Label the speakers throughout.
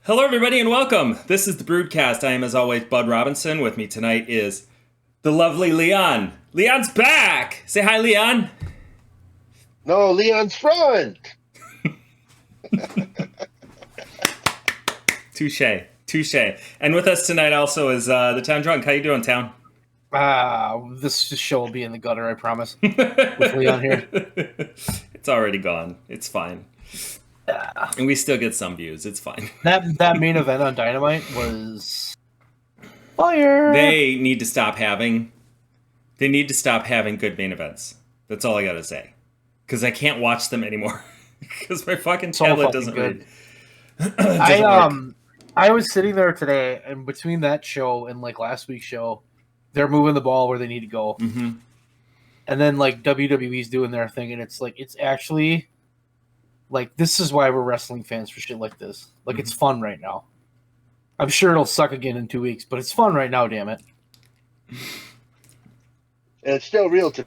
Speaker 1: Hello, everybody, and welcome. This is the BREWDCAST. I am, as always, Bud Robinson. With me tonight is the lovely Leon. Leon's back! Say hi, Leon.
Speaker 2: No, Leon's front.
Speaker 1: Touche. And with us tonight also is the Town Drunk. How you doing, Town?
Speaker 3: This show will be in the gutter, I promise. With Leon here.
Speaker 1: It's already gone. It's fine. And we still get some views. It's fine.
Speaker 3: That main event on Dynamite was fire.
Speaker 1: They need to stop having good main events. That's all I gotta say. Because I can't watch them anymore. Because my fucking tablet doesn't read.
Speaker 3: I was sitting there today, and between that show and like last week's show, they're moving the ball where they need to go.
Speaker 1: Mm-hmm.
Speaker 3: And then like WWE's doing their thing, and it's like it's actually like this is why we're wrestling fans for shit like this. Like it's fun right now. I'm sure it'll suck again in 2 weeks, but it's fun right now, damn it.
Speaker 2: And it's still real to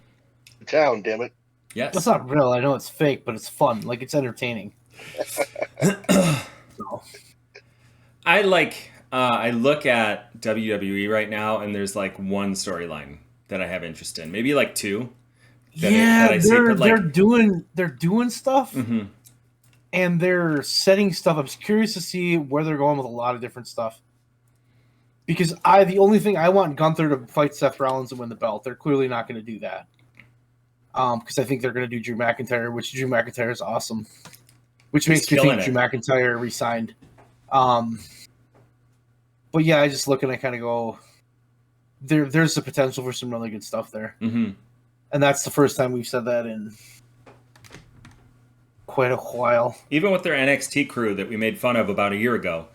Speaker 2: town, damn it.
Speaker 1: Yes.
Speaker 3: It's not real. I know it's fake, but it's fun. Like it's entertaining. So.
Speaker 1: I look at WWE right now, and there's like one storyline that I have interest in, maybe like two.
Speaker 3: They're doing stuff, and they're setting stuff. I'm curious to see where they're going with a lot of different stuff. Because the only thing I want Gunther to fight Seth Rollins and win the belt. They're clearly not going to do that. Because I think they're going to do Drew McIntyre, which Drew McIntyre is awesome. Which makes me think Drew McIntyre resigned. But yeah, I just look and I kind of go, there's the potential for some really good stuff there.
Speaker 1: Mm-hmm.
Speaker 3: And that's the first time we've said that in quite a while.
Speaker 1: Even with their NXT crew that we made fun of about a year ago,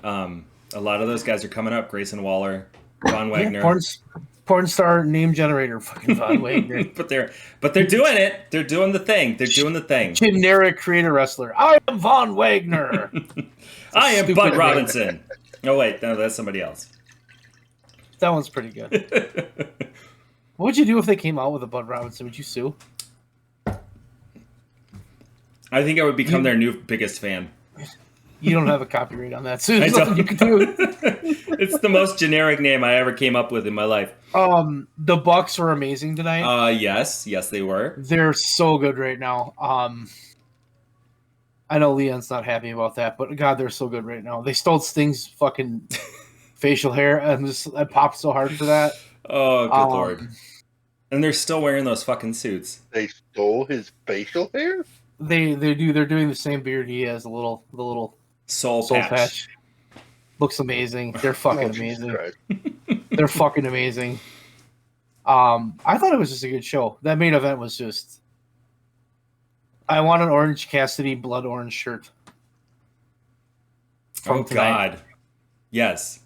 Speaker 1: a lot of those guys are coming up. Grayson Waller, Von Wagner.
Speaker 3: Yeah, porn star name generator, fucking Von Wagner.
Speaker 1: but they're doing it. They're doing the thing.
Speaker 3: Generic creator wrestler. I am Von Wagner.
Speaker 1: I am Bud Robinson. Oh wait, no, that's somebody else.
Speaker 3: That one's pretty good. What would you do if they came out with a Bud Robinson? Would you sue?
Speaker 1: I think I would become their new biggest fan.
Speaker 3: You don't have a copyright on that, so there's nothing you can do.
Speaker 1: It's the most generic name I ever came up with in my life.
Speaker 3: The Bucks were amazing tonight.
Speaker 1: Yes, they were.
Speaker 3: They're so good right now. I know Leon's not happy about that, but God, they're so good right now. They stole Sting's fucking facial hair, and I popped so hard for that.
Speaker 1: Oh, good Lord. And they're still wearing those fucking suits.
Speaker 2: They stole his facial hair?
Speaker 3: They do. They're doing the same beard he has, the little
Speaker 1: soul patch.
Speaker 3: Looks amazing. They're fucking amazing. They're fucking amazing. I thought it was just a good show. That main event was just... I want an Orange Cassidy blood orange shirt.
Speaker 1: Oh, God. Yes.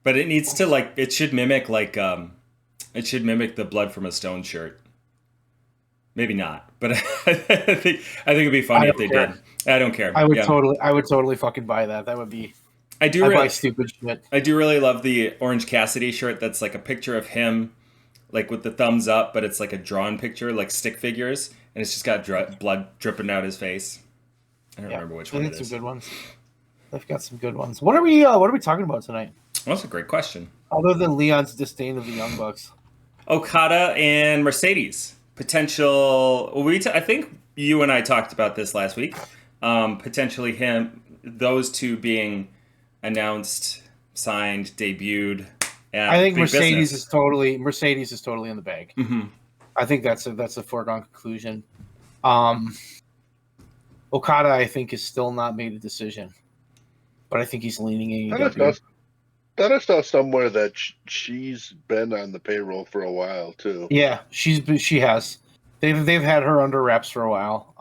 Speaker 1: But it needs to, like, it should mimic the blood from a stone shirt. Maybe not, but I think it'd be funny if they did. I don't care.
Speaker 3: I would totally fucking buy that. That would be... I buy stupid shit.
Speaker 1: I do really love the Orange Cassidy shirt that's like a picture of him, like with the thumbs up, but it's like a drawn picture, like stick figures, and it's just got blood dripping out his face. I don't remember which one it is.
Speaker 3: Some good ones. They've got some good ones. What are we talking about tonight?
Speaker 1: Well, that's a great question.
Speaker 3: Other than Leon's disdain of the Young Bucks.
Speaker 1: Okada and Mercedes. Potential... I think you and I talked about this last week. Potentially those two being announced, signed, debuted.
Speaker 3: I think Mercedes is totally in the bag.
Speaker 1: Mm-hmm.
Speaker 3: I think that's a foregone conclusion. Okada, I think, has still not made a decision, but I think he's leaning AEW.
Speaker 2: I saw somewhere that she's been on the payroll for a while too.
Speaker 3: Yeah, she has. They've had her under wraps for a while.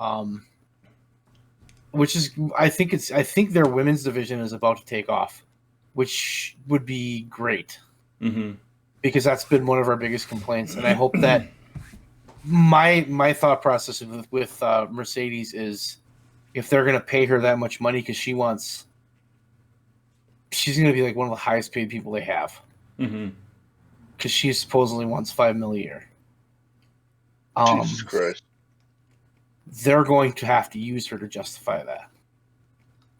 Speaker 3: Which is, I think their women's division is about to take off, which would be great.
Speaker 1: Mm-hmm.
Speaker 3: Because that's been one of our biggest complaints, and I hope that my thought process with Mercedes is if they're going to pay her that much money because she's going to be like one of the highest paid people they have.
Speaker 1: Mm-hmm.
Speaker 3: Because she supposedly wants $5 million a year.
Speaker 2: Jesus Christ.
Speaker 3: They're going to have to use her to justify that.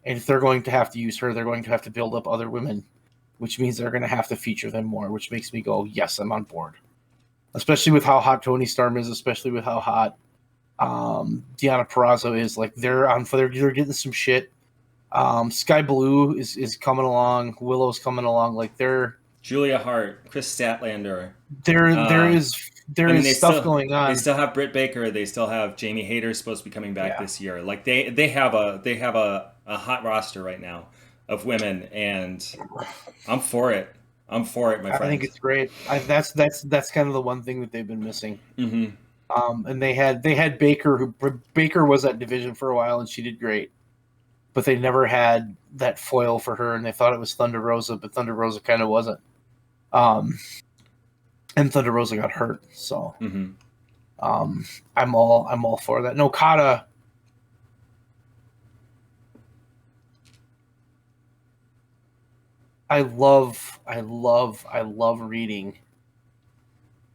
Speaker 3: And if they're going to have to use her, they're going to have to build up other women, which means they're going to have to feature them more, which makes me go, yes, I'm on board. Especially with how hot Tony Storm is, especially with how hot Deonna Purrazzo is. Like, they're getting some shit. Sky Blue is coming along. Willow's coming along. Like, they're
Speaker 1: Julia Hart, Chris Statlander.
Speaker 3: There is stuff going on.
Speaker 1: They still have Britt Baker. They still have Jamie Hayter supposed to be coming back this year. Like they have a hot roster right now of women, and I'm for it. I'm for it, my friend.
Speaker 3: I think it's great. That's kind of the one thing that they've been missing.
Speaker 1: Mm-hmm.
Speaker 3: And they had Baker. Baker was at Division for a while, and she did great. But they never had that foil for her, and they thought it was Thunder Rosa, but Thunder Rosa kind of wasn't. And Thunder Rosa got hurt, so I'm all for that. And Okada, I love reading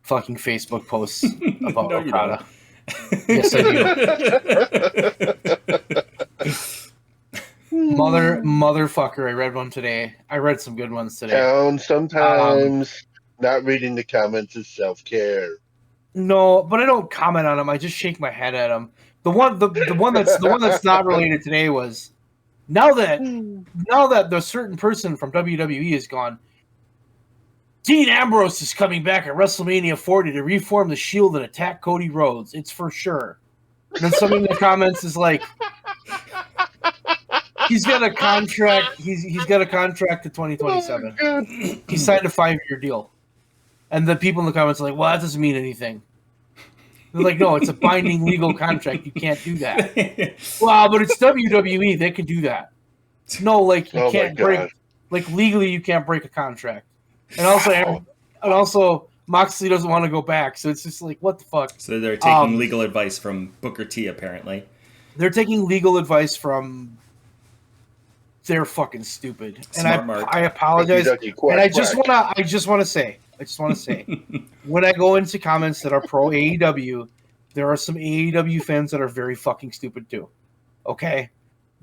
Speaker 3: fucking Facebook posts about Okada. Yes, I do. Motherfucker, I read one today. I read some good ones today.
Speaker 2: Sometimes not reading the comments is self-care.
Speaker 3: No, but I don't comment on them. I just shake my head at them. The one that's not related today was now that the certain person from WWE is gone, Dean Ambrose is coming back at WrestleMania 40 to reform the Shield and attack Cody Rhodes. It's for sure. And then somebody in the comments is like, he's got a contract. He's got a contract to 2027.
Speaker 2: Oh,
Speaker 3: he signed a 5-year deal. And the people in the comments are like, well, that doesn't mean anything. They're like, no, it's a binding legal contract. You can't do that. Well, but it's WWE. They can do that. No, like, you can't break. Like, legally, you can't break a contract. And also, Moxley doesn't want to go back. So it's just like, what the fuck?
Speaker 1: So they're taking legal advice from Booker T, apparently.
Speaker 3: They're taking legal advice from... They're fucking stupid.
Speaker 1: Smart
Speaker 3: and
Speaker 1: Mark.
Speaker 3: I apologize. And I just want to say, when I go into comments that are pro AEW, there are some AEW fans that are very fucking stupid too. Okay?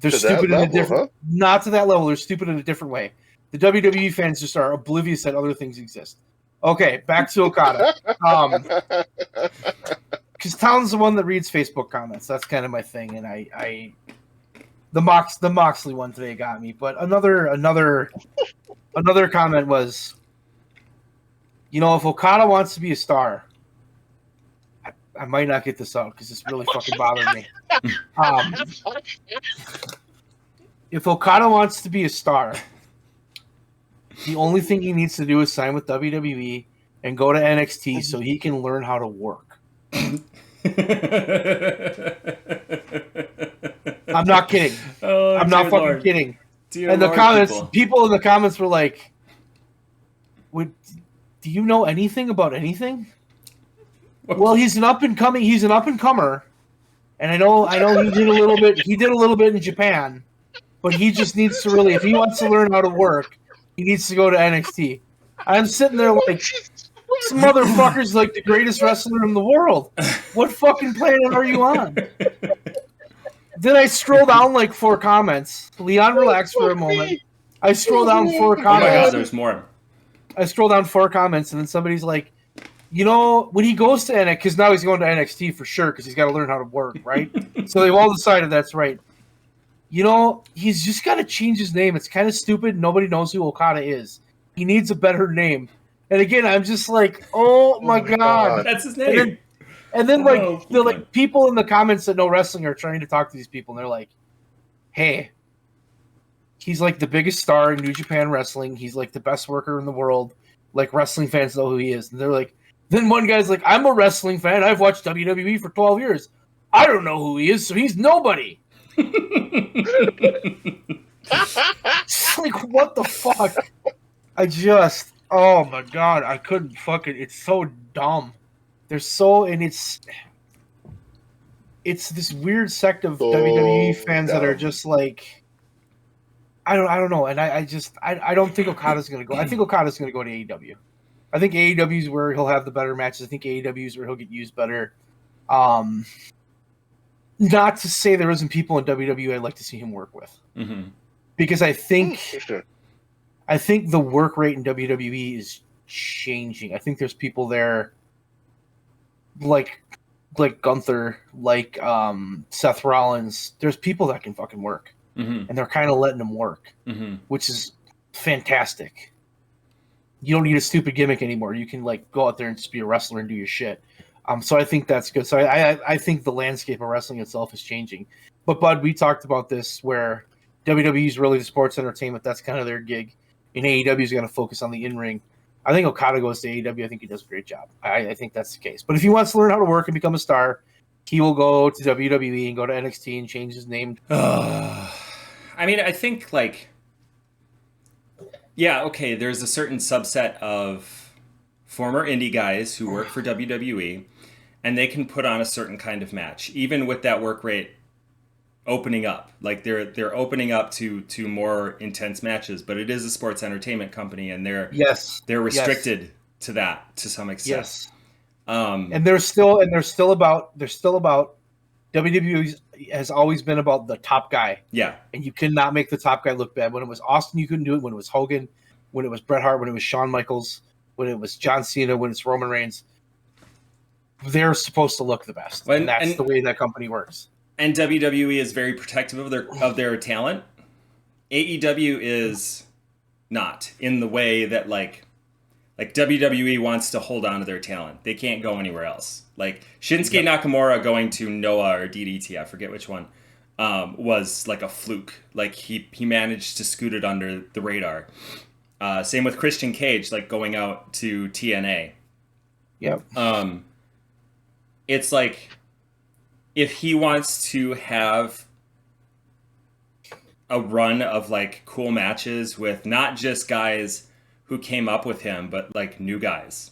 Speaker 3: They're stupid in a different not to that level, they're stupid in a different way. The WWE fans just are oblivious that other things exist. Okay, back to Okada. Because Town's the one that reads Facebook comments. That's kind of my thing, and I the Moxley one today got me. But another comment was, you know, if Okada wants to be a star, I might not get this out because it's really fucking bothering me. If Okada wants to be a star, the only thing he needs to do is sign with WWE and go to NXT so he can learn how to work. I'm not kidding. I'm not fucking kidding. And the comments, people in the comments were like, do you know anything about anything? Well, he's an up and comer. And I know he did a little bit in Japan, but he just needs to really, if he wants to learn how to work, he needs to go to NXT. I'm sitting there like, this motherfucker's like the greatest wrestler in the world. What fucking planet are you on? Then I scroll down like 4 comments. Leon, relax for a moment. I scroll down 4 comments.
Speaker 1: Oh my God, there's more.
Speaker 3: I scroll down 4 comments, and then somebody's like, you know, when he goes to NXT, because now he's going to NXT for sure, because he's got to learn how to work, right? So they've all decided that's right. You know, he's just got to change his name. It's kind of stupid. Nobody knows who Okada is. He needs a better name. And again, I'm just like, oh my God.
Speaker 1: That's his name.
Speaker 3: And then like people in the comments that know wrestling are trying to talk to these people, and they're like, hey, he's like the biggest star in New Japan Wrestling. He's like the best worker in the world. Like, wrestling fans know who he is. And they're like, then one guy's like, I'm a wrestling fan. I've watched WWE for 12 years. I don't know who he is, so he's nobody. It's like, what the fuck? Oh my God, I couldn't fucking, it's so dumb. And it's this weird sect of WWE fans that are just like, I don't know. And I don't think Okada's going to go. I think Okada's going to go to AEW. I think AEW is where he'll have the better matches. I think AEW is where he'll get used better. Not to say there isn't people in WWE I'd like to see him work with.
Speaker 1: Mm-hmm.
Speaker 3: because I think
Speaker 2: sure.
Speaker 3: I think the work rate in WWE is changing. I think there's people there like Gunther, like Seth Rollins. There's people that can fucking work, and they're kind of letting them work, which is fantastic. You don't need a stupid gimmick anymore. You can like go out there and just be a wrestler and do your shit. So I think that's good. So I think the landscape of wrestling itself is changing. But Bud, we talked about this where WWE is really the sports entertainment. That's kind of their gig. And AEW is going to focus on the in-ring. I think Okada goes to AEW. I think he does a great job. I think that's the case. But if he wants to learn how to work and become a star, he will go to WWE and go to NXT and change his name.
Speaker 1: I mean, I think like, yeah, okay, there's a certain subset of former indie guys who work for WWE, and they can put on a certain kind of match, even with that work rate opening up. Like they're opening up to more intense matches, but it is a sports entertainment company, and they're restricted to that to some extent.
Speaker 3: Yes. And they're still about WWE has always been about the top guy.
Speaker 1: Yeah.
Speaker 3: And you cannot make the top guy look bad. When it was Austin, you couldn't do it. When it was Hogan, when it was Bret Hart, when it was Shawn Michaels, when it was John Cena, when it's Roman Reigns, they're supposed to look the best. And that's the way that company works.
Speaker 1: And WWE is very protective of their talent. AEW is not, in the way that like WWE wants to hold on to their talent. They can't go anywhere else. Like Shinsuke Nakamura going to Noah or DDT, I forget which one, was like a fluke. Like he managed to scoot it under the radar. Same with Christian Cage, like going out to TNA.
Speaker 3: Yep.
Speaker 1: It's like, if he wants to have a run of like cool matches with not just guys who came up with him, but like new guys,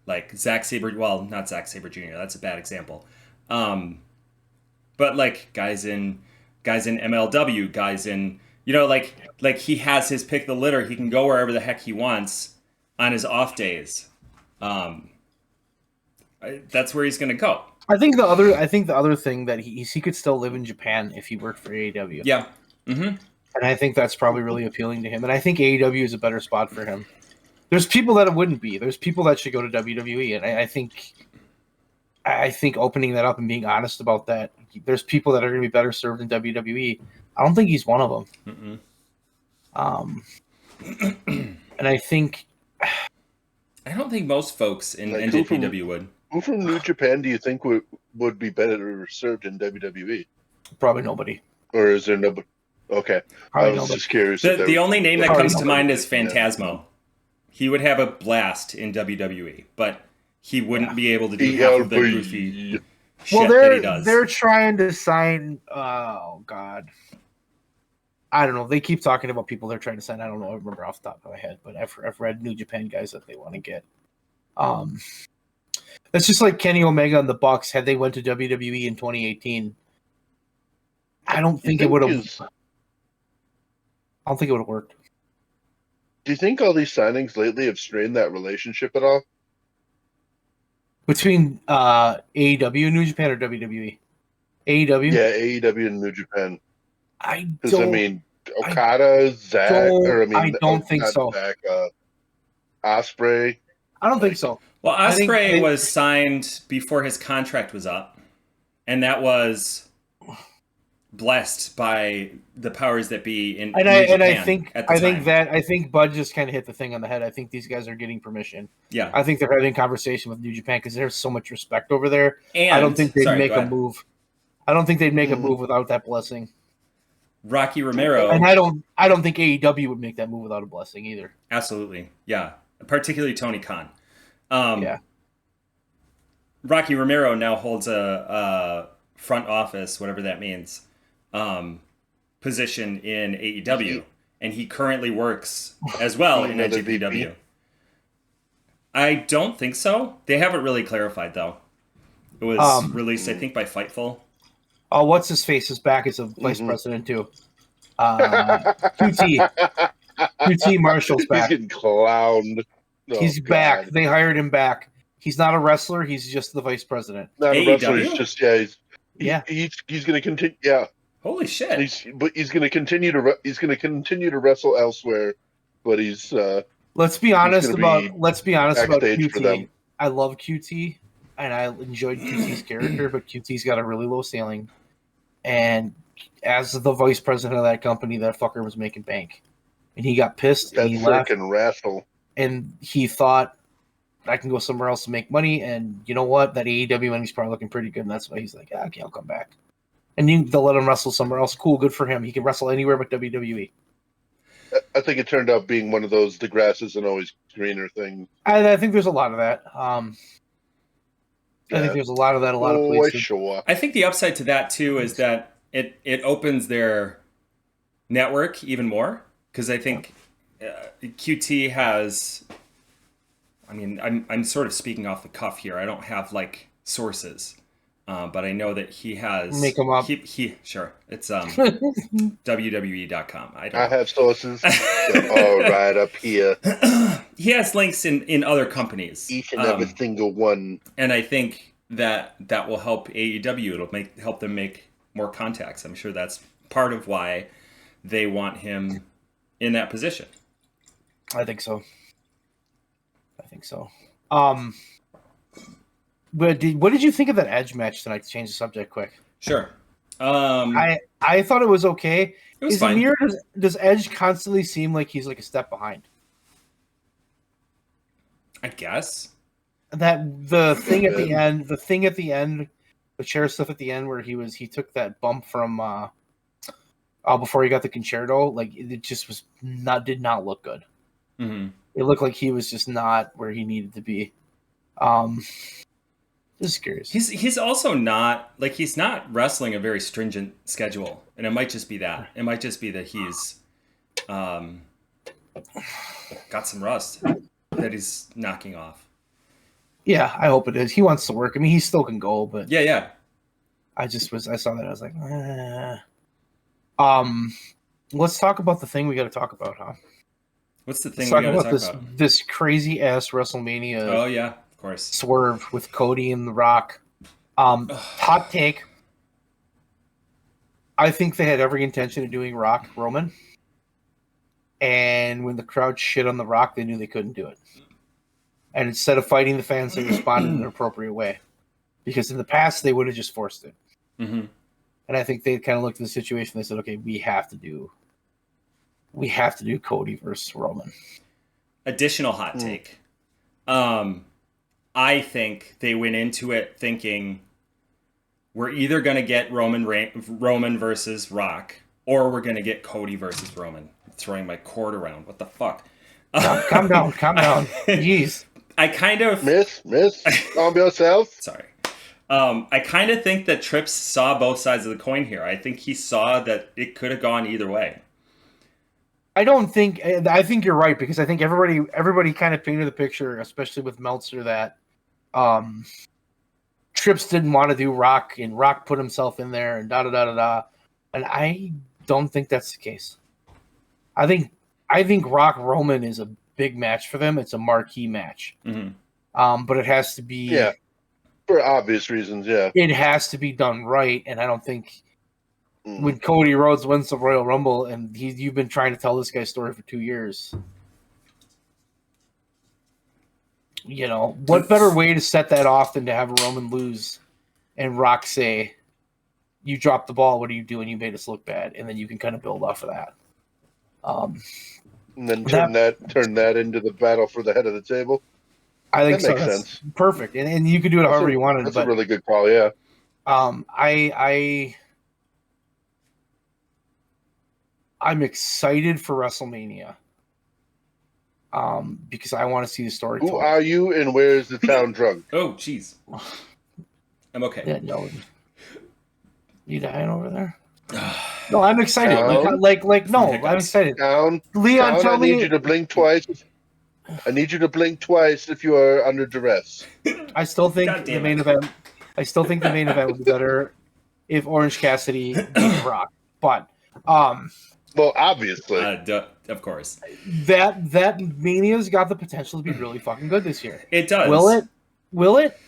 Speaker 1: like Zack Sabre. Well, not Zack Sabre Jr. That's a bad example. But like guys in MLW, guys in, you know, like he has his pick the litter. He can go wherever the heck he wants on his off days. That's where he's going to go.
Speaker 3: I think the other thing that he could still live in Japan if he worked for AEW.
Speaker 1: Yeah. Mm-hmm.
Speaker 3: And I think that's probably really appealing to him. And I think AEW is a better spot for him. There's people that it wouldn't be. There's people that should go to WWE. And I think opening that up and being honest about that, there's people that are going to be better served in WWE. I don't think he's one of them. And I think...
Speaker 1: I don't think most folks in NJPW would.
Speaker 2: Who from New Japan do you think would be better served in WWE?
Speaker 3: Probably nobody.
Speaker 2: Or is there nobody? Okay.
Speaker 3: Probably
Speaker 2: I was
Speaker 3: nobody.
Speaker 2: Just curious.
Speaker 1: The only name that comes to mind is Phantasmo.
Speaker 2: Yeah.
Speaker 1: He would have a blast in WWE, but he wouldn't be able to do half of the goofy shit that he does.
Speaker 3: They're trying to sign... Oh, God. I don't know. They keep talking about people they're trying to sign. I don't know. I remember off the top of my head, but I've read New Japan guys that they want to get. That's just like Kenny Omega and the Bucks. Had they went to WWE in 2018, I don't think it would have. I don't think it would have worked.
Speaker 2: Do you think all these signings lately have strained that relationship at all?
Speaker 3: Between AEW and New Japan or WWE? AEW?
Speaker 2: Yeah, AEW and New Japan.
Speaker 3: I
Speaker 2: Okada, Zack,
Speaker 3: I don't think so.
Speaker 2: Zack, Ospreay.
Speaker 3: I don't think so.
Speaker 1: Well, Ospreay was signed before his contract was up, and that was blessed by the powers that be in New Japan
Speaker 3: I think Bud just kind of hit the thing on the head. I think these guys are getting permission.
Speaker 1: Yeah,
Speaker 3: I think they're having a conversation with New Japan because there's so much respect over there.
Speaker 1: And
Speaker 3: I don't think they'd make a move. I don't think they'd make a move without that blessing.
Speaker 1: Rocky Romero,
Speaker 3: and I don't think AEW would make that move without a blessing either.
Speaker 1: Absolutely, yeah. Particularly Tony Khan.
Speaker 3: Yeah.
Speaker 1: Rocky Romero now holds a front office, whatever that means, position in AEW, and he currently works as well in NJPW. I don't think so. They haven't really clarified though. It was released, I think, by Fightful.
Speaker 3: Oh, what's his face is back as a vice president too. QT Marshall's back.
Speaker 2: He's getting clowned.
Speaker 3: He's back. They hired him back. He's not a wrestler. He's just the vice president.
Speaker 2: Not a wrestler. He's just he's going to continue. Yeah.
Speaker 1: Holy shit!
Speaker 2: He's going to continue to wrestle elsewhere, but he's
Speaker 3: let's be honest about
Speaker 2: backstage for them.
Speaker 3: QT. I love QT and I enjoyed QT's character, but QT's got a really low ceiling. And as the vice president of that company, that fucker was making bank, and he got pissed and he left.
Speaker 2: Wrestle.
Speaker 3: And he thought, I can go somewhere else to make money. And you know what? That AEW money's probably looking pretty good, and that's why he's like, okay, I'll come back. And they'll let him wrestle somewhere else. Cool, good for him. He can wrestle anywhere but WWE.
Speaker 2: I think it turned out being one of those the grass isn't always greener things.
Speaker 3: I think there's a lot of that. I think there's a lot of that. A lot of places.
Speaker 2: Sure.
Speaker 1: I think the upside to that too is that it opens their network even more, because I think QT has. I mean, I'm sort of speaking off the cuff here. I don't have like sources, but I know that he has.
Speaker 3: Make them up.
Speaker 1: Sure. It's WWE.com. I
Speaker 2: have sources. All right, up here.
Speaker 1: He has links in other companies.
Speaker 2: Each and every single one.
Speaker 1: And I think that will help AEW. It'll help them make more contacts. I'm sure that's part of why they want him in that position.
Speaker 3: I think so. But what did you think of that Edge match tonight? To change the subject quick.
Speaker 1: Sure.
Speaker 3: I thought it was okay.
Speaker 1: It was fine.
Speaker 3: Does Edge constantly seem like he's like a step behind?
Speaker 1: I guess.
Speaker 3: That the thing at the end, the chair stuff at the end where he took that bump from before he got the concerto, like it just did not look good.
Speaker 1: Mm-hmm.
Speaker 3: It looked like he was just not where he needed to be. Just curious.
Speaker 1: He's also not he's not wrestling a very stringent schedule, and it might just be that. It might just be that he's got some rust that he's knocking off.
Speaker 3: Yeah, I hope it is. He wants to work. I mean, he still can go, but
Speaker 1: yeah.
Speaker 3: I saw that. I was like, let's talk about the thing we got to talk about, huh?
Speaker 1: What's the thing
Speaker 3: we got to talk about? This crazy ass WrestleMania.
Speaker 1: Oh yeah, of course.
Speaker 3: Swerve with Cody and The Rock. Hot take. I think they had every intention of doing Rock Roman, and when the crowd shit on The Rock, they knew they couldn't do it. And instead of fighting the fans, they responded in an appropriate way, because in the past they would have just forced it.
Speaker 1: Mm-hmm.
Speaker 3: And I think they kind of looked at the situation. They said, "Okay, we have to do Cody versus Roman."
Speaker 1: Additional hot take. I think they went into it thinking we're either going to get Roman versus Rock, or we're going to get Cody versus Roman. I'm throwing my cord around. What the fuck?
Speaker 3: Calm down. Jeez.
Speaker 1: I kind of
Speaker 2: miss calm yourself.
Speaker 1: Sorry. I kind of think that Trips saw both sides of the coin here. I think he saw that it could have gone either way.
Speaker 3: I think you're right, because I think everybody kind of painted the picture, especially with Meltzer, that Trips didn't want to do Rock, and Rock put himself in there, and da-da-da-da-da. And I don't think that's the case. I think Rock Roman is a big match for them. It's a marquee match.
Speaker 1: Mm-hmm.
Speaker 3: But it has to be...
Speaker 2: Yeah, for obvious reasons, yeah.
Speaker 3: It has to be done right, and I don't think... When Cody Rhodes wins the Royal Rumble, and you've been trying to tell this guy's story for 2 years... You know, what better way to set that off than to have Roman lose and Rock say, "You dropped the ball. What are you doing? You made us look bad." And then you can kind of build off of that.
Speaker 2: And then turn that into the battle for the head of the table.
Speaker 3: I think that makes sense. Perfect. And you could do it however you wanted.
Speaker 2: That's a really good call, yeah.
Speaker 3: I'm excited for WrestleMania. Because I want to see the story.
Speaker 2: Who are you, and where is the town drunk?
Speaker 1: Oh, jeez. I'm okay.
Speaker 3: Yeah, no. You dying over there? No, I'm excited. I'm excited. Leon, tell me.
Speaker 2: I need you to blink twice. I need you to blink twice if you are under duress.
Speaker 3: I still think the main event. I still think the main event would be better if Orange Cassidy beat Rock. But
Speaker 2: well, obviously,
Speaker 1: of course,
Speaker 3: that Mania's got the potential to be really fucking good this year.
Speaker 1: It does.
Speaker 3: Will it?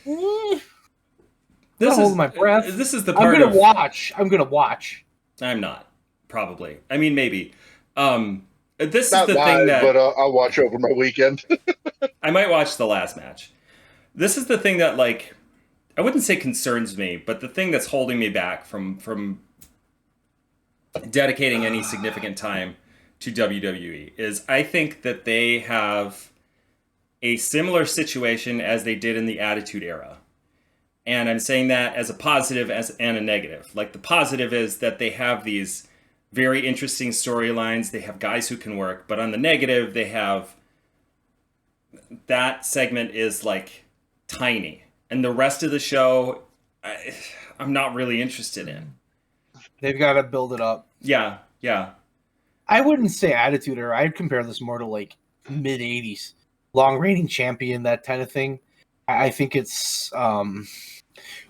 Speaker 1: This is
Speaker 3: holding my breath.
Speaker 1: This is the part.
Speaker 3: I'm gonna watch.
Speaker 1: I'm not. Probably. I mean, maybe. This
Speaker 2: Not
Speaker 1: is the thing
Speaker 2: live, but
Speaker 1: that
Speaker 2: I'll watch over my weekend.
Speaker 1: I might watch the last match. This is the thing that, like, I wouldn't say concerns me, but the thing that's holding me back from dedicating any significant time to WWE is I think that they have a similar situation as they did in the Attitude Era. And I'm saying that as a positive and a negative. Like, the positive is that they have these very interesting storylines. They have guys who can work. But on the negative, they have that segment is like tiny. And the rest of the show, I'm not really interested in.
Speaker 3: They've got to build it up.
Speaker 1: Yeah, yeah.
Speaker 3: I wouldn't say Attitude Era. I'd compare this more to like mid 80s. Long reigning champion, that kind of thing. I think it's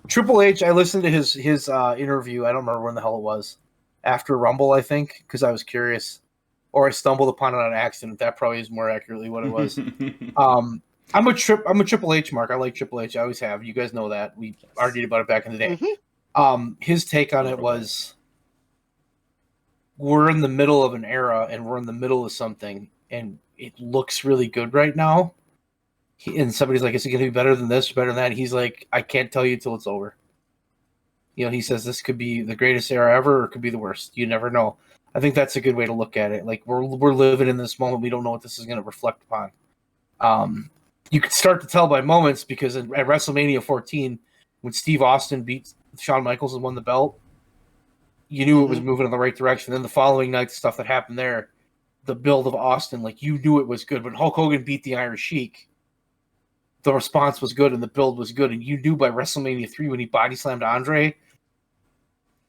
Speaker 3: Triple H. I listened to his interview. I don't remember when the hell it was. After Rumble, I think, because I was curious, or I stumbled upon it on accident. That probably is more accurately what it was. I'm a Triple H mark. I like Triple H. I always have. You guys know that. We argued about it back in the day. His take on it was, we're in the middle of an era and we're in the middle of something, and it looks really good right now. And somebody's like, is it going to be better than this, better than that? And he's like, I can't tell you till it's over. You know, he says this could be the greatest era ever, or it could be the worst. You never know. I think that's a good way to look at it. Like, we're living in this moment. We don't know what this is going to reflect upon. You could start to tell by moments, because at WrestleMania 14, when Steve Austin beat Shawn Michaels and won the belt, you knew it was moving in the right direction. Then the following night, the stuff that happened there, the build of Austin, like, you knew it was good. When Hulk Hogan beat the Iron Sheik, the response was good and the build was good. And you knew by WrestleMania 3 when he body slammed Andre,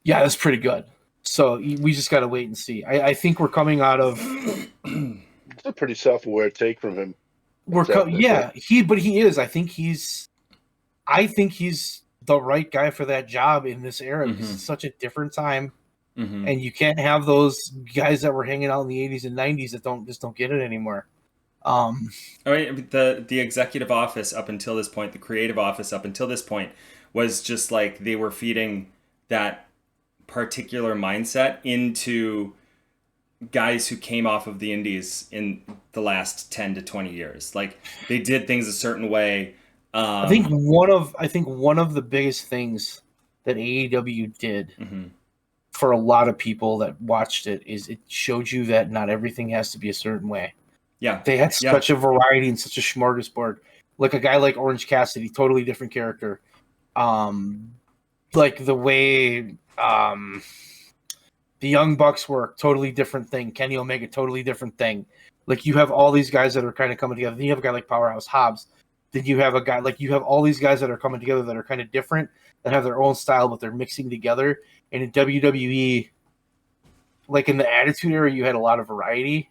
Speaker 3: yeah, that's pretty good. So we just got to wait and see. I think we're coming out of...
Speaker 2: It's a pretty self-aware take from him.
Speaker 3: He is. I think he's the right guy for that job in this era. Because it's such a different time. And you can't have those guys that were hanging out in the 80s and 90s that don't get it anymore.
Speaker 1: I mean, the executive office up until this point, the creative office up until this point, was just like they were feeding that particular mindset into guys who came off of the indies in the last 10 to 20 years. Like, they did things a certain way.
Speaker 3: I think one of the biggest things that AEW did for a lot of people that watched it is it showed you that not everything has to be a certain way.
Speaker 1: Yeah.
Speaker 3: They had such a variety and such a smorgasbord. Like a guy like Orange Cassidy, totally different character. Like the way the Young Bucks work, totally different thing. Kenny Omega, totally different thing. Like, you have all these guys that are kind of coming together. Then you have a guy like Powerhouse Hobbs. Then you have a guy like, you have all these guys that are coming together that are kind of different, that have their own style, but they're mixing together. And in WWE, like in the Attitude Era, you had a lot of variety.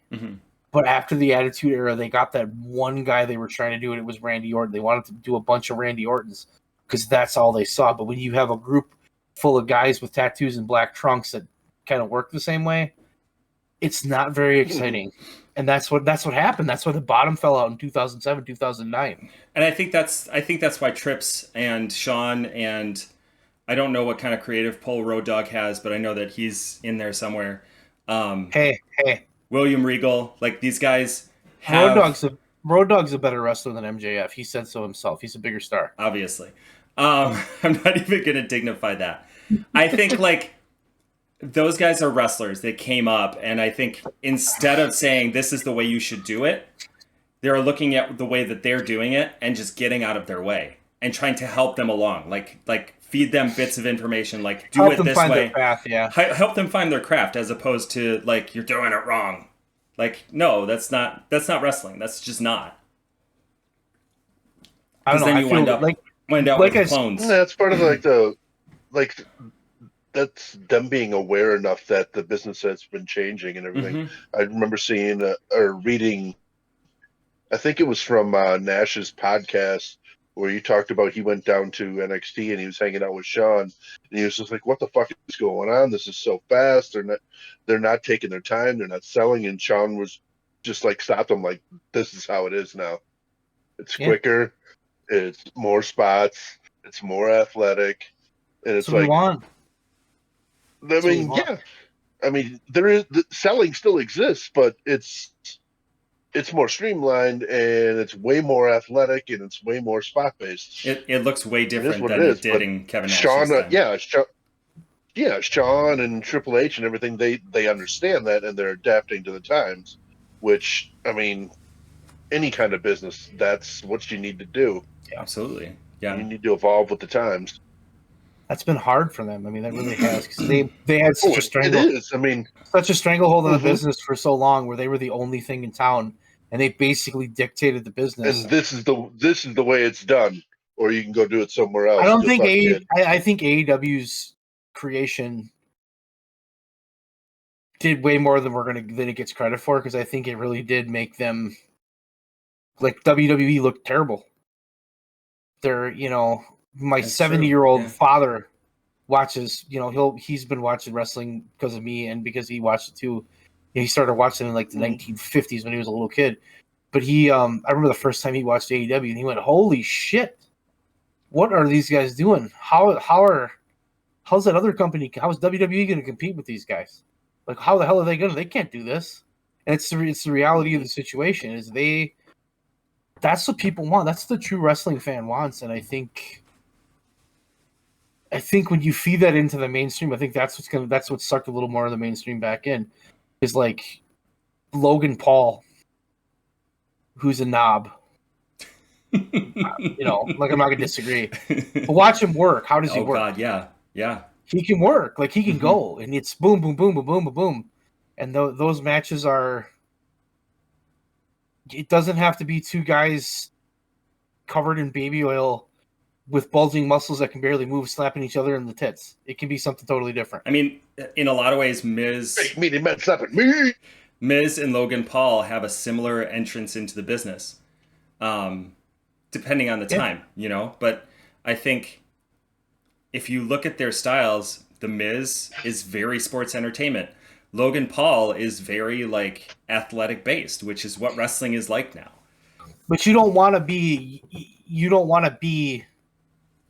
Speaker 3: But after the Attitude Era, they got that one guy they were trying to do, and it was Randy Orton. They wanted to do a bunch of Randy Ortons because that's all they saw. But when you have a group full of guys with tattoos and black trunks that kind of work the same way, it's not very exciting. And that's what happened. That's why the bottom fell out in 2007, 2009.
Speaker 1: And I think that's why Trips and Sean, and I don't know what kind of creative pull Road Dogg has, but I know that he's in there somewhere.
Speaker 3: Hey.
Speaker 1: William Regal, like, these guys have...
Speaker 3: Road Dogg's a better wrestler than MJF. He said so himself. He's a bigger star.
Speaker 1: Obviously. I'm not even going to dignify that. I think, like, those guys are wrestlers. They came up, and I think instead of saying this is the way you should do it, they're looking at the way that they're doing it and just getting out of their way and trying to help them along. Like feed them bits of information, like, do it this way. Help them find their craft, as opposed to, like, you're doing it wrong. Like, no, that's not wrestling. That's just not.
Speaker 3: Because then you wind up
Speaker 1: with clones.
Speaker 2: Yeah, that's part of that's them being aware enough that the business has been changing and everything. I remember seeing or reading, I think it was from Nash's podcast, where you talked about he went down to NXT and he was hanging out with Sean, and he was just like, what the fuck is going on? This is so fast. They're not taking their time. They're not selling. And Sean was just like, stopped them, like, this is how it is now. It's quicker. It's more spots. It's more athletic. And it's like, I mean, yeah. I mean, selling still exists, but it's more streamlined and it's way more athletic and it's way more spot based.
Speaker 1: It looks way different than
Speaker 2: it
Speaker 1: it did in Kevin
Speaker 2: Shawn,
Speaker 1: Nash's time.
Speaker 2: Shawn and Triple H and everything, they understand that and they're adapting to the times, which, I mean, any kind of business, that's what you need to do.
Speaker 1: Yeah, absolutely. Yeah.
Speaker 2: You need to evolve with the times.
Speaker 3: That's been hard for them. I mean, that really has, because they had such a stranglehold.
Speaker 2: It is. I mean,
Speaker 3: such a stranglehold on the business for so long, where they were the only thing in town, and they basically dictated the business.
Speaker 2: And this is the way it's done, or you can go do it somewhere else.
Speaker 3: I don't think I think AEW's creation did way more than than it gets credit for, because I think it really did make them, like, WWE look terrible. They're, my 70-year-old father watches, he's been watching wrestling because of me and because he watched it too. He started watching in like the 1950s when he was a little kid. But I remember the first time he watched AEW and he went, "Holy shit. What are these guys doing? How's that other company, how's WWE going to compete with these guys? Like, how the hell are they going to? They can't do this." And it's the reality of the situation is that's what people want. That's what the true wrestling fan wants. And I think when you feed that into the mainstream, I think that's what sucked a little more of the mainstream back in, is like Logan Paul, who's a knob. Like, I'm not gonna disagree, but watch him work. How does he work?
Speaker 1: Oh God, yeah.
Speaker 3: He can work. Like, he can go, and it's boom, boom, boom, boom, boom, boom, boom. And those matches are. It doesn't have to be two guys covered in baby oil with bulging muscles that can barely move, slapping each other in the tits. It can be something totally different.
Speaker 1: I mean, in a lot of ways, Miz and Logan Paul have a similar entrance into the business, depending on the time, But I think if you look at their styles, the Miz is very sports entertainment. Logan Paul is very, like, athletic based, which is what wrestling is like now.
Speaker 3: But you don't want to be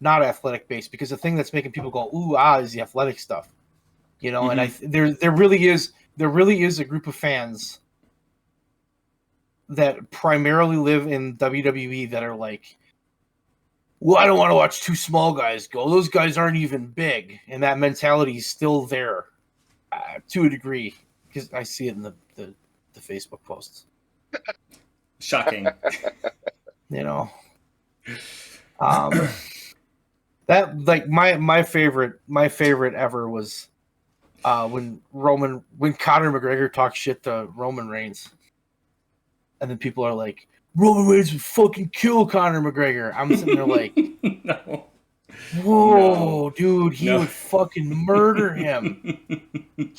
Speaker 3: not athletic based, because the thing that's making people go ooh ah is the athletic stuff, And there really is a group of fans that primarily live in WWE that are like, well, I don't want to watch two small guys go. Those guys aren't even big, and that mentality is still there to a degree, because I see it in the Facebook posts.
Speaker 1: Shocking.
Speaker 3: That, like, my favorite ever was when Conor McGregor talked shit to Roman Reigns, and then people are like, Roman Reigns would fucking kill Conor McGregor. I'm sitting there like,
Speaker 1: no.
Speaker 3: Whoa, dude, he would fucking murder him.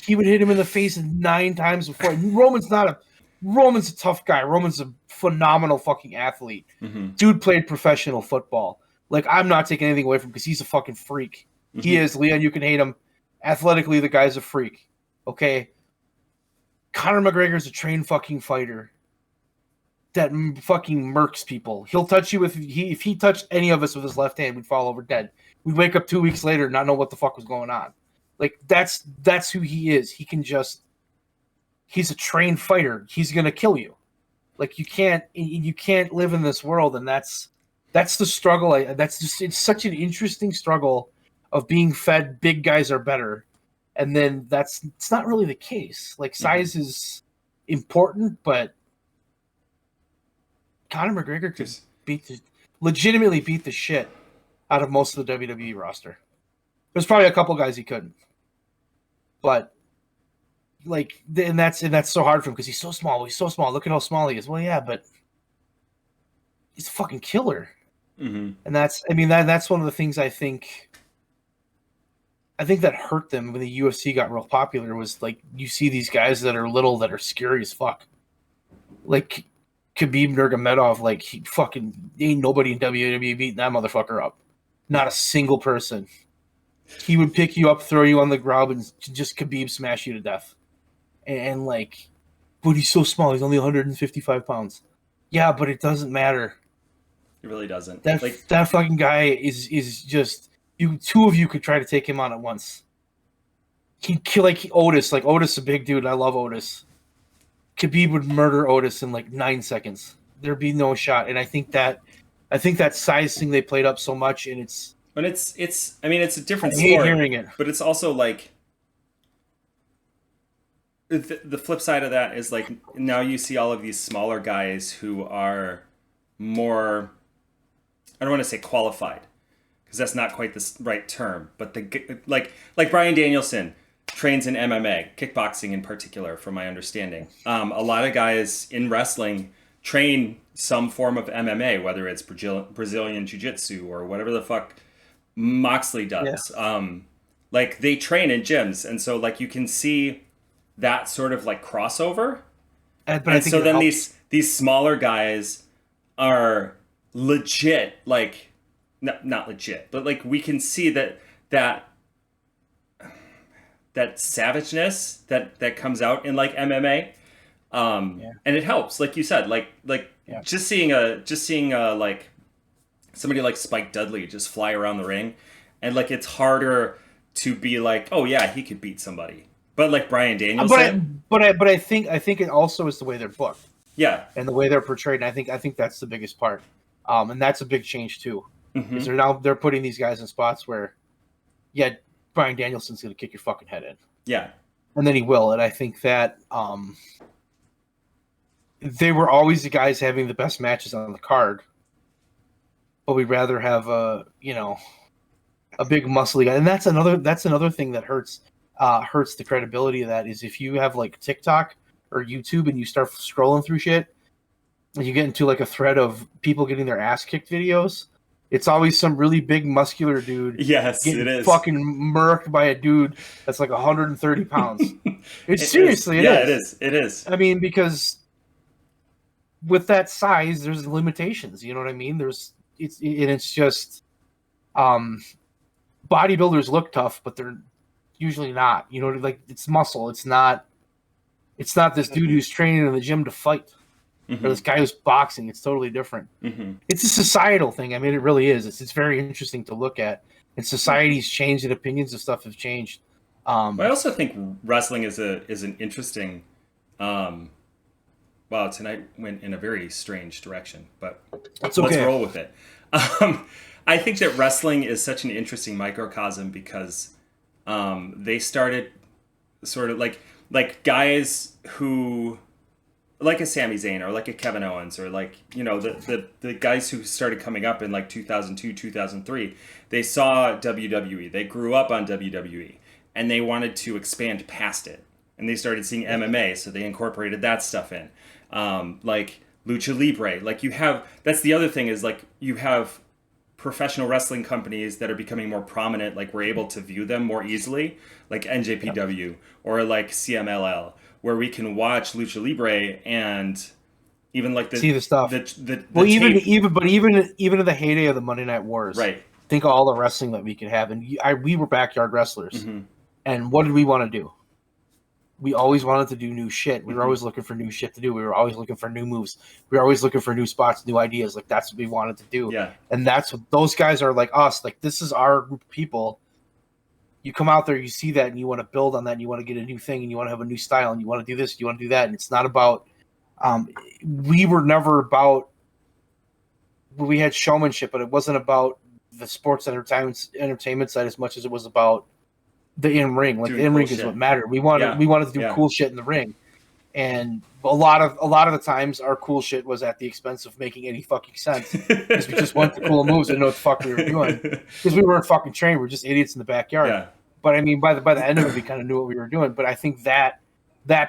Speaker 3: He would hit him in the face 9 times before. Roman's a tough guy. Roman's a phenomenal fucking athlete. Dude played professional football. Like, I'm not taking anything away from him because he's a fucking freak. He is, Leon. You can hate him. Athletically, the guy's a freak. Okay? Conor McGregor's a trained fucking fighter that fucking murks people. He'll touch you if he touched any of us with his left hand, we'd fall over dead. We'd wake up 2 weeks later and not know what the fuck was going on. Like, that's who he is. He's a trained fighter. He's gonna kill you. Like, you can't live in this world, and that's the struggle. It's such an interesting struggle of being fed big guys are better, and then it's not really the case. Like, size is important, but Conor McGregor could legitimately beat the shit out of most of the WWE roster. There's probably a couple guys he couldn't, but like, and that's so hard for him because he's so small. He's so small. Look at how small he is. Well, yeah, but he's a fucking killer. And that's one of the things I think that hurt them when the UFC got real popular, was like, you see these guys that are little that are scary as fuck. Like Khabib Nurmagomedov, like, he fucking ain't nobody in WWE beating that motherfucker up. Not a single person. He would pick you up, throw you on the ground, and just Khabib smash you to death. And like, but he's so small. He's only 155 pounds. Yeah, but it doesn't matter.
Speaker 1: It really doesn't.
Speaker 3: That fucking guy is just, two of you could try to take him on at once. he'd kill Otis. Like Otis is a big dude. And I love Otis. Khabib would murder Otis in like 9 seconds. There'd be no shot. And I think that size thing they played up so much, and it's
Speaker 1: I mean, it's a different
Speaker 3: I hate
Speaker 1: sport,
Speaker 3: hearing it.
Speaker 1: But it's also like the flip side of that is like now you see all of these smaller guys who are more, I don't want to say qualified because that's not quite the right term, but like Bryan Danielson trains in MMA, kickboxing in particular, from my understanding. A lot of guys in wrestling train some form of MMA, whether it's Brazilian Jiu-Jitsu or whatever the fuck Moxley does. Yeah. Like they train in gyms, and so like you can see that sort of like crossover. And so then these smaller guys are legit, like not legit, but like we can see that savageness that comes out in like MMA. And it helps, like you said, like just seeing like somebody like Spike Dudley just fly around the ring, and like it's harder to be like, oh yeah, he could beat somebody. But like Bryan Danielson,
Speaker 3: but I think it also is the way they're booked, and the way they're portrayed. And I think that's the biggest part, and that's a big change too. Because they're putting these guys in spots where, Bryan Danielson's going to kick your fucking head in, and then he will. And I think that they were always the guys having the best matches on the card, but we'd rather have a big muscly guy, and that's another thing that hurts the credibility of that is if you have like TikTok or YouTube and you start scrolling through shit and you get into like a thread of people getting their ass kicked videos, it's always some really big muscular dude.
Speaker 1: Yes, it is.
Speaker 3: Fucking murked by a dude that's like 130 pounds. It is.
Speaker 1: It is.
Speaker 3: I mean, because with that size, there's limitations. You know what I mean? It's just bodybuilders look tough, but they're usually not. You know, like it's muscle. It's not this dude who's training in the gym to fight, or this guy who's boxing. It's totally different. It's a societal thing. I mean, it really is. It's very interesting to look at. And society's changed, and opinions of stuff have changed.
Speaker 1: I also think wrestling is an interesting. Wow, tonight went in a very strange direction, but let's roll with it. I think that wrestling is such an interesting microcosm because they started sort of like guys who, like a Sami Zayn or like a Kevin Owens or like, the guys who started coming up in like 2002, 2003, they saw WWE. They grew up on WWE and they wanted to expand past it. And they started seeing MMA, so they incorporated that stuff in. Like Lucha Libre. Like that's the other thing is like you have professional wrestling companies that are becoming more prominent, like we're able to view them more easily, like NJPW or like CMLL, where we can watch Lucha Libre and even like
Speaker 3: see the stuff. Even in the heyday of the Monday Night Wars,
Speaker 1: right?
Speaker 3: Think of all the wrestling that we could have, and we were backyard wrestlers, and what did we want to do? We always wanted to do new shit. We were always looking for new shit to do. We were always looking for new moves. We were always looking for new spots, new ideas. Like that's what we wanted to do.
Speaker 1: Yeah.
Speaker 3: And that's what those guys are like us. Like this is our group of people. You come out there, you see that, and you want to build on that, and you want to get a new thing, and you want to have a new style, and you want to do this, you want to do that. And it's not about. We were never about. We had showmanship, but it wasn't about the sports entertainment side as much as it was about the in-ring. Like the in-ring is what mattered. We wanted to do cool shit in the ring. And a lot of the times our cool shit was at the expense of making any fucking sense. Because we just went to cool moves and know what the fuck we were doing. Because we weren't fucking trained, we were just idiots in the backyard. Yeah. But I mean by the end of it we kind of knew what we were doing. But I think that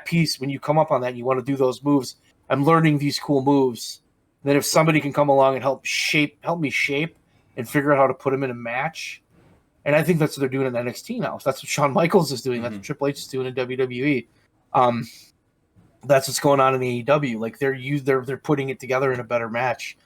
Speaker 3: piece, when you come up on that and you want to do those moves, I'm learning these cool moves. Then if somebody can come along and help me shape and figure out how to put them in a match. And I think that's what they're doing in NXT now. That's what Shawn Michaels is doing. That's what Triple H is doing in WWE. That's what's going on in AEW. Like they're putting it together in a better match.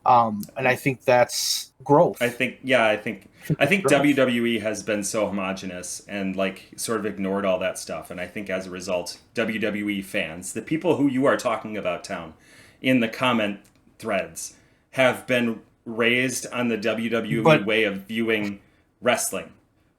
Speaker 3: And I think that's growth.
Speaker 1: I think WWE has been so homogenous and like sort of ignored all that stuff. And I think as a result, WWE fans, the people who you are talking about, Town, in the comment threads, have been raised on the WWE way of viewing wrestling,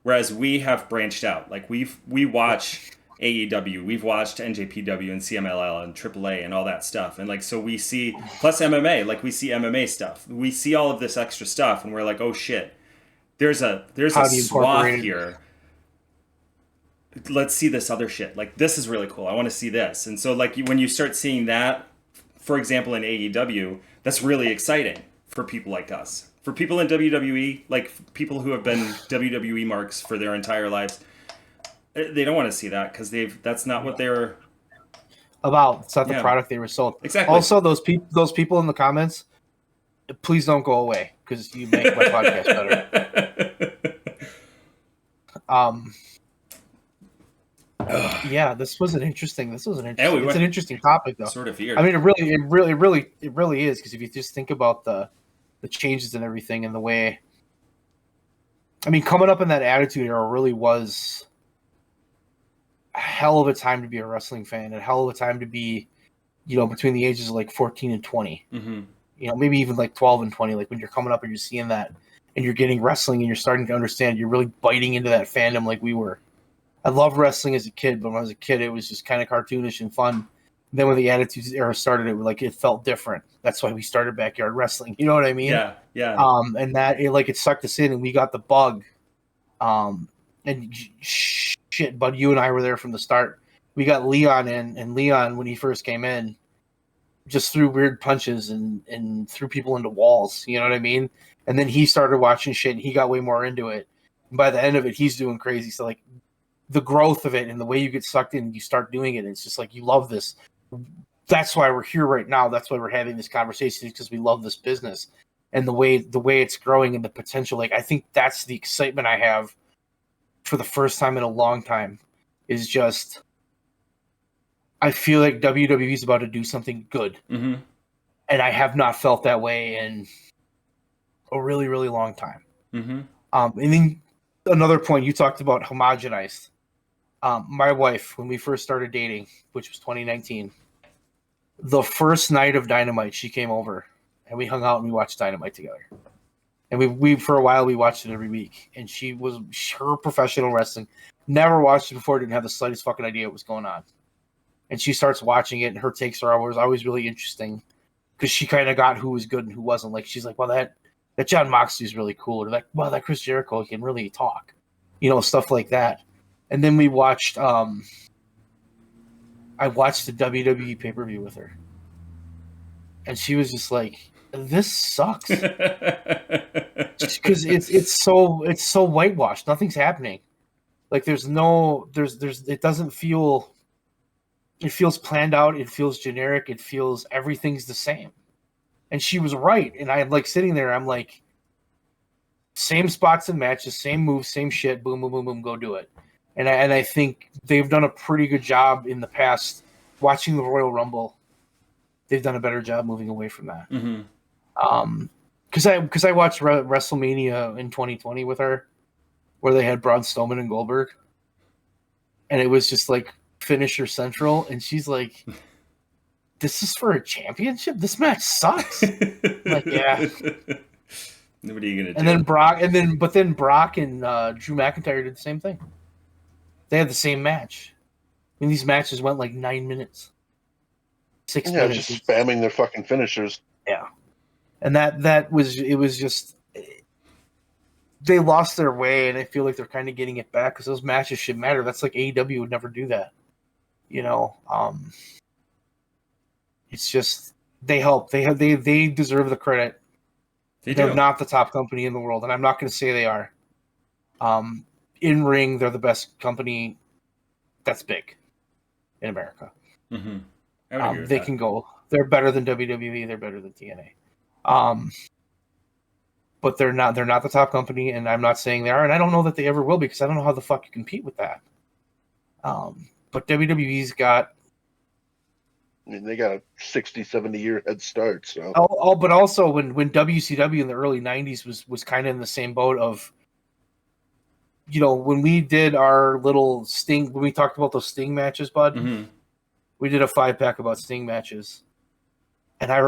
Speaker 1: Whereas we have branched out. Like we watch AEW, we've watched NJPW and CMLL and AAA and all that stuff. And like, so we see, plus MMA, like we see MMA stuff. We see all of this extra stuff and we're like, oh shit, there's a swath here. Let's see this other shit. Like, this is really cool. I want to see this. And so like when you start seeing that, for example, in AEW, that's really exciting for people like us. For people in WWE, like people who have been WWE marks for their entire lives, they don't want to see that because that's not what they're
Speaker 3: about. It's not the product they were sold.
Speaker 1: Exactly.
Speaker 3: Also, those people in the comments, please don't go away because you make my podcast better. Yeah, this was an interesting. It's an interesting topic, though.
Speaker 1: Sort of weird.
Speaker 3: I mean, it really is, because if you just think about the changes and everything and the way, I mean, coming up in that Attitude Era really was a hell of a time to be a wrestling fan, a hell of a time to be, between the ages of like 14 and 20.
Speaker 1: Mm-hmm.
Speaker 3: Maybe even like 12 and 20, like when you're coming up and you're seeing that and you're getting wrestling and you're starting to understand, you're really biting into that fandom like we were. I loved wrestling as a kid, but when I was a kid, it was just kind of cartoonish and fun. And then when the Attitude Era started, it felt different. That's why we started Backyard Wrestling. You know what I mean?
Speaker 1: Yeah.
Speaker 3: And that it sucked us in, and we got the bug. And shit, bud, you and I were there from the start. We got Leon in, and Leon, when he first came in, just threw weird punches and threw people into walls. You know what I mean? And then he started watching shit, and he got way more into it. And by the end of it, he's doing crazy. So like, the growth of it and the way you get sucked in, you start doing it. And it's just like, you love this. That's why we're here right now. That's why we're having this conversation, because we love this business and the way it's growing and the potential. Like, I think that's the excitement I have for the first time in a long time, is just, I feel like WWE is about to do something good.
Speaker 1: Mm-hmm.
Speaker 3: And I have not felt that way in a really, really long time.
Speaker 1: Mm-hmm.
Speaker 3: And then another point, you talked about homogenized. My wife, when we first started dating, which was 2019, the first night of Dynamite, she came over and we hung out and we watched Dynamite together. And we for a while, we watched it every week. And her professional wrestling, never watched it before, didn't have the slightest fucking idea what was going on. And she starts watching it, and her takes are always really interesting, because she kind of got who was good and who wasn't. Like, she's like, well, that John Moxley's really cool. Or like, well, that Chris Jericho can really talk. Stuff like that. And then we watched, I watched the WWE pay-per-view with her. And she was just like, this sucks. Because it's so whitewashed. Nothing's happening. Like, it doesn't feel, it feels planned out. It feels generic. It feels everything's the same. And she was right. And I'm like sitting there, I'm like, same spots and matches, same moves, same shit, boom, boom, boom, boom, go do it. And I think they've done a pretty good job in the past. Watching the Royal Rumble, they've done a better job moving away from that.
Speaker 1: Mm-hmm.
Speaker 3: Because I watched WrestleMania in 2020 with her, where they had Braun Strowman and Goldberg, and it was just like finisher central, and she's like, this is for a championship? This match sucks. Like, yeah.
Speaker 1: What are you gonna do?
Speaker 3: And then Brock and Drew McIntyre did the same thing. They had the same match. I mean, these matches went like 9 minutes. 6 minutes.
Speaker 2: Just spamming their fucking finishers.
Speaker 3: Yeah. And it was just, they lost their way, and I feel like they're kind of getting it back, because those matches should matter. That's like AEW would never do that. It's just, they help. They deserve the credit. They're not the top company in the world, and I'm not going to say they are. In ring, they're the best company that's big in America.
Speaker 1: Mm-hmm.
Speaker 3: They can go. They're better than WWE. They're better than TNA. But they're not the top company, and I'm not saying they are, and I don't know that they ever will, because I don't know how the fuck you compete with that. But WWE's got,
Speaker 2: I mean, they got a 60, 70-year head start. So.
Speaker 3: But also when WCW in the early 90s was kind of in the same boat of, when we did our little Sting, when we talked about those Sting matches, bud,
Speaker 1: mm-hmm.
Speaker 3: we did a 5-pack about Sting matches. And I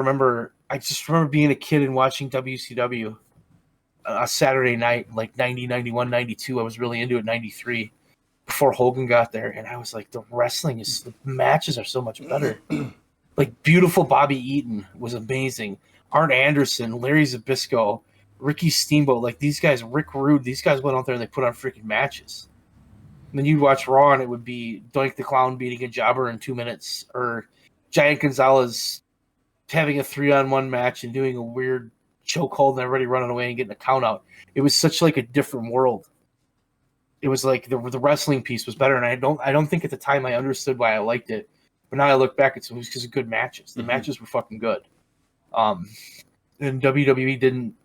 Speaker 3: just remember being a kid and watching WCW. a Saturday night, like 90, 91, 92. I was really into it, 93, before Hogan got there. And I was like, the matches are so much better. Like, beautiful Bobby Eaton was amazing. Arn Anderson, Larry Zbyszko, Ricky Steamboat, like these guys, Rick Rude, these guys went out there and they put on freaking matches. And then you'd watch Raw and it would be Doink the Clown beating a jobber in 2 minutes, or Giant Gonzalez having a 3-on-1 match and doing a weird chokehold and everybody running away and getting a count out. It was such like a different world. It was like the wrestling piece was better, and I don't think at the time I understood why I liked it. But now I look back, it was because of good matches. The matches were fucking good. And WWE didn't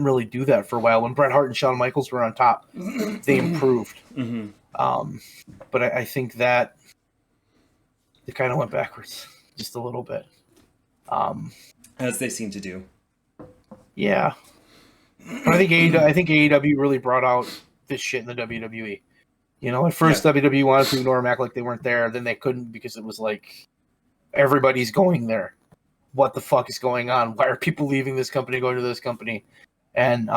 Speaker 3: really do that for a while. When Bret Hart and Shawn Michaels were on top, they improved. But I think that it kind of went backwards just a little bit.
Speaker 1: As they seem to do.
Speaker 3: Yeah. But I think AEW really brought out this shit in the WWE. You know, at first WWE wanted to ignore them, act like they weren't there. Then they couldn't because it was like, everybody's going there. What the fuck is going on? Why are people leaving this company, going to this company? And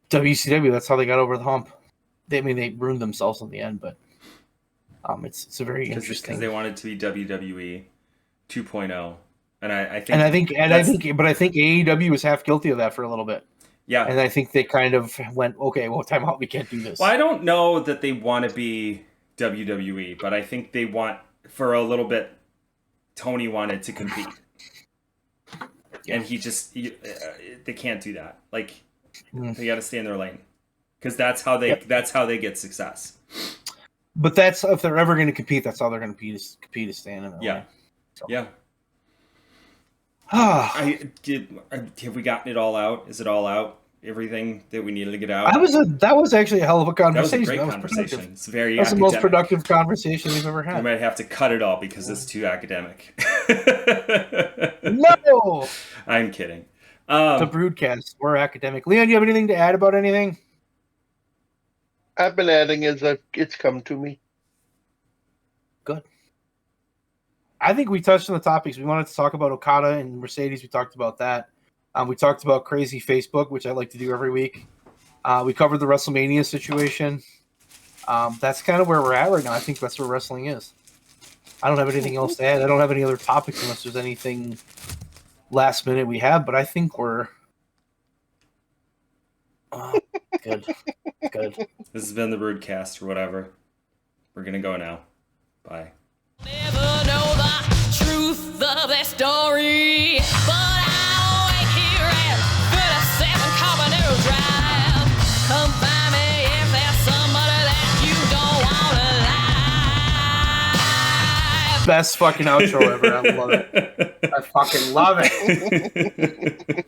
Speaker 3: WCW, that's how they got over the hump. They ruined themselves in the end, but it's a very interesting.
Speaker 1: Because they wanted to be WWE 2.0, and I think
Speaker 3: AEW was half guilty of that for a little bit.
Speaker 1: Yeah,
Speaker 3: and I think they kind of went, okay, well, time out, we can't do this.
Speaker 1: Well, I don't know that they want to be WWE, but I think they want, for a little bit, Tony wanted to compete. Yeah. And they can't do that. Like, they got to stay in their lane, because that's how they get success.
Speaker 3: But that's, if they're ever going to compete, that's how they're going to compete is staying in their lane. So.
Speaker 1: Yeah. Have we gotten it all out? Is it all out? Everything that we needed to get out?
Speaker 3: That was actually a hell of a conversation.
Speaker 1: That was a great conversation. It's very
Speaker 3: That's academic. The most productive conversation we've ever had.
Speaker 1: We might have to cut it all because it's too academic.
Speaker 3: No!
Speaker 1: I'm kidding.
Speaker 3: The BREWDCAST. We're academic. Leon, do you have anything to add about anything?
Speaker 2: I've been adding as it's come to me.
Speaker 3: Good. I think we touched on the topics. We wanted to talk about Okada and Mercedes. We talked about that. We talked about crazy Facebook, which I like to do every week. We covered the WrestleMania situation. That's kind of where we're at right now. I think that's where wrestling is. I don't have anything else to add. I don't have any other topics unless there's anything last minute we have, but I think we're good. Good.
Speaker 1: This has been the BREWDCAST or whatever. We're going to go now. Bye.
Speaker 4: Never know the truth of that story, but I'll wait here at 37 Carbonero Drive. Come find me if there's somebody that you don't want to lie.
Speaker 3: Best fucking outro ever. I love it. I fucking love it.